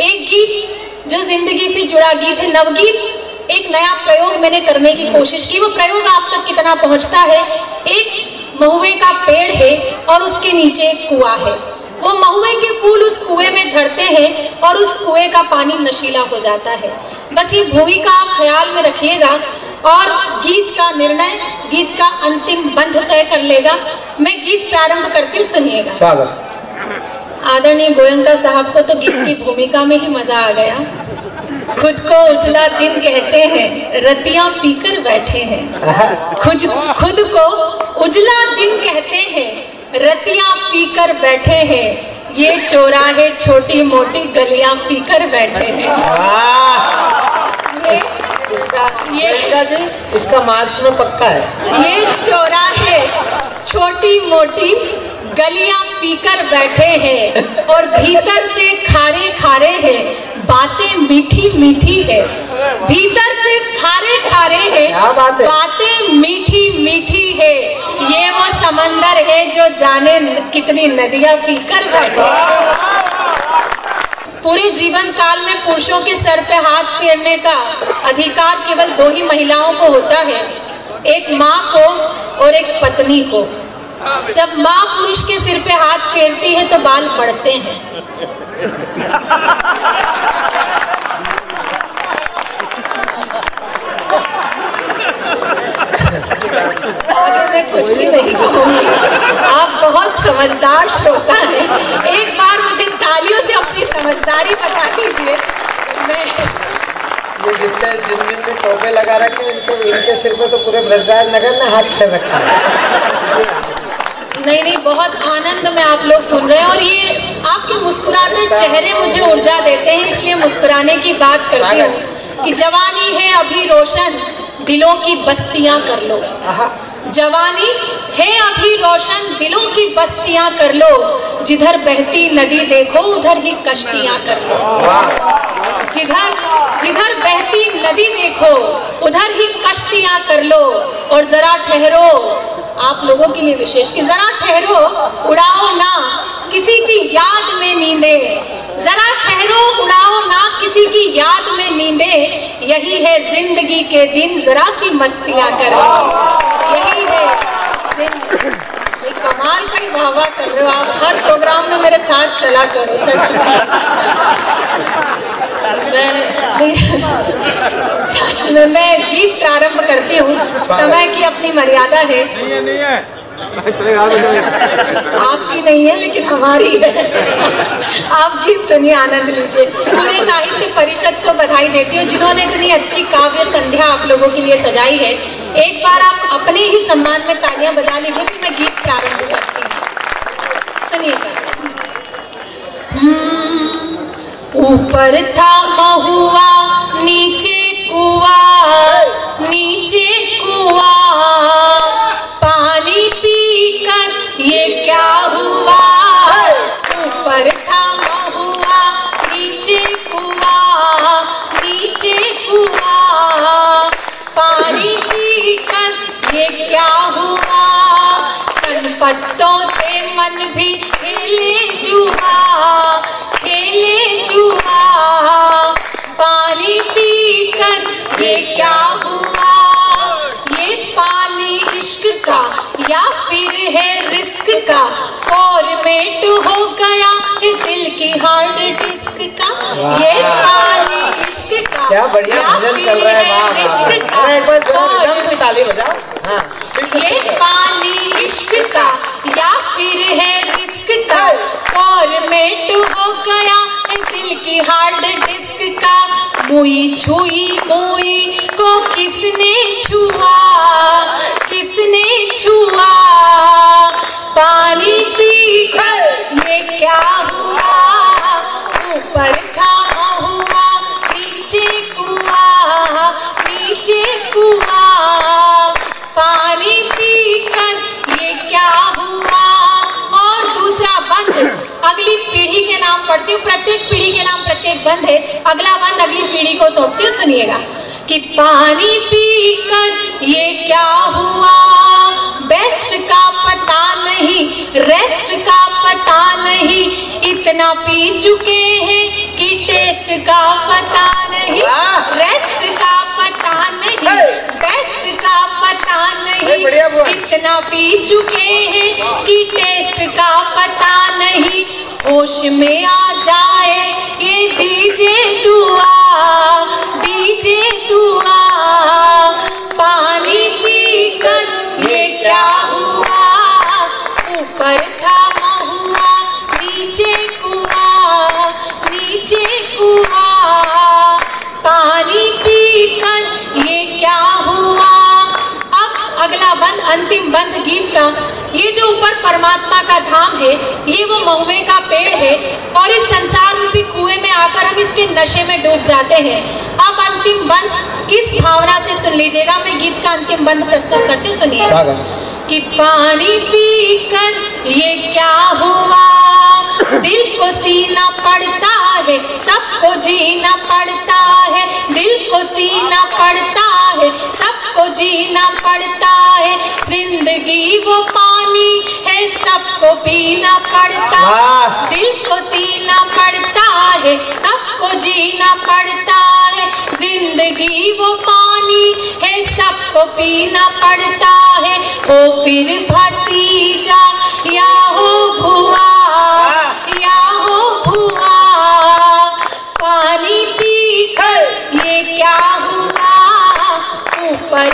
एक गीत जो जिंदगी से जुड़ा गीत है, नवगीत, एक नया प्रयोग मैंने करने की कोशिश की। वो प्रयोग आप तक कितना पहुंचता है? एक महुए का पेड़ है और उसके नीचे एक कुआं है। वो महुए के फूल उस कुएं में झड़ते हैं और उस कुएं का पानी नशीला हो जाता है। बस ये भूमिका आप ख्याल में रखिएगा और गीत का निर्णय, गीत का अंतिम बंध तय कर लेगा। मैं गीत प्रारंभ करती हूँ, सुनिएगा। स्वागत। आदरणीय गोयंका साहब को तो गीत की भूमिका में ही मजा आ गया। खुद को उजला दिन कहते हैं, रतियां पीकर बैठे हैं। खुद को उजला दिन कहते हैं, रतियां पीकर बैठे हैं। ये चौराहे छोटी मोटी गलियां पीकर बैठे हैं। इसका मार्च में पक्का है। ये चौराहे छोटी मोटी गलियां पीकर बैठे हैं और भीतर से खारे खारे हैं, बातें मीठी मीठी है। भीतर से खारे खारे हैं, बातें मीठी मीठी है। ये वो समंदर है जो जाने कितनी नदियां पीकर बैठे। पूरे जीवन काल में पुरुषों के सर पे हाथ फेरने का अधिकार केवल 2 ही महिलाओं को होता है, एक माँ को और एक पत्नी को। जब माँ पुरुष के सिर पे हाथ फेरती है तो बाल पड़ते हैं। आगे मैं कुछ भी नहीं कहूँगी, आप बहुत समझदार श्रोता हैं। एक बार मुझे तालियों से अपनी समझदारी बता दीजिए। जिन टोपे लगा रखे इनके सिर पे तो पूरे ब्रजराज नगर ने हाथ फेर रखा है। नहीं, बहुत आनंद में आप लोग सुन रहे हैं और ये आपके मुस्कुराते चेहरे मुझे ऊर्जा देते हैं, इसलिए मुस्कुराने की बात करती हूँ कि जवानी है अभी रोशन, दिलों की बस्तियां कर लो। जवानी है अभी रोशन, दिलों की बस्तियां कर लो। जिधर बहती नदी देखो उधर ही कश्तियां कर लो। जिधर बहती नदी देखो उधर ही कश्तियां कर लो। और जरा ठहरो, आप लोगों के लिए विशेष कि जरा ठहरो, उड़ाओ ना किसी की याद में नींदे। जरा ठहरो, उड़ाओ ना किसी की याद में नींदे। यही है जिंदगी के दिन, जरा सी मस्तियां करो। यही है कमाल की वाह कर रहे हो आप। हर प्रोग्राम में मेरे साथ चला करो, सच में मैं गीत प्रारंभ करती हूँ। समय की अपनी मर्यादा है। आपकी नहीं है लेकिन हमारी है। आप गीत सुनिए, आनंद लीजिए। पूरे साहित्य परिषद को बधाई देती हूँ जिन्होंने इतनी अच्छी काव्य संध्या आप लोगों के लिए सजाई है। एक बार आप अपने ही सम्मान में तालियां बजा लीजिए कि मैं गीत प्रारंभ करती हूँ। सुनिएगा। ऊपर था महुआ नीचे कुआं, नीचे कुआं, पानी पीकर ये क्या हुआ। ऊपर था महुआ नीचे कुआं, नीचे कुआं, पानी पीकर ये क्या हुआ। कन पत्तों से मन भी खेले जुआ, खेले जुआ, पानी पीकर ये क्या हुआ। ये पानी इश्क का या फिर है रिस्क का, फॉर्मेट हो गया है दिल की हार्ड डिस्क का। ये पानी इश्क का क्या बढ़िया भजन चल रहा है, रिस्क का, ताली बजाओ। ये पानी इश्क का या फिर है रिस्क का, फॉर्मेट हो गया है दिल की हार्ड डिस्क का। मुई छुई मुई को किसने छुआ, किसने छुआ, पानी पीकर ये क्या हुआ। ऊपर था महुआ नीचे कुआं, नीचे कुआं, पानी पीकर ये क्या हुआ। और दूसरा बंद अगली पीढ़ी के नाम पढ़ती हूँ। प्रत्येक पीढ़ी के नाम प्रत्येक बंद है। अगला बंद अगली पीढ़ी को सौंपती हूँ, सुनिएगा कि पानी पीकर ये क्या हुआ। बेस्ट का पता नहीं, रेस्ट का पता नहीं, इतना पी चुके हैं कि टेस्ट इतना पी चुके हैं कि टेस्ट का पता नहीं, होश में आ जाए ये दीजिए दुआ, दीजिए दुआ। पानी पीकर ये क्या हुआ, ऊपर था महुआ नीचे कुआं, नीचे कुआं। पानी पीकर ये क्या हुआ। अब अगला बंद, अंतिम बंद गीत का, ये जो ऊपर परमात्मा का धाम है, ये वो महुए का पेड़ है और इस संसार रूपी कुएं में आकर हम इसके नशे में डूब जाते हैं। अब अंतिम बंद इस भावना से सुन लीजिएगा, मैं गीत का अंतिम बंद प्रस्तुत करते सुनिए कि पानी पीकर ये क्या हुआ, दिल को सीना पड़ता है, सबको जीना पड़ता है, दिल को सीना पड़ता है, सबको जीना पड़ता है। जिंदगी वो पानी है, सबको पीना पड़ता है, दिल को सीना पड़ता है, सबको जीना पड़ता है। जिंदगी वो पानी है, सबको पीना पड़ता है। हो फिर भतीजा या हो भुआ, या हो भुआ, पानी पीकर ये क्या हुआ, ऊपर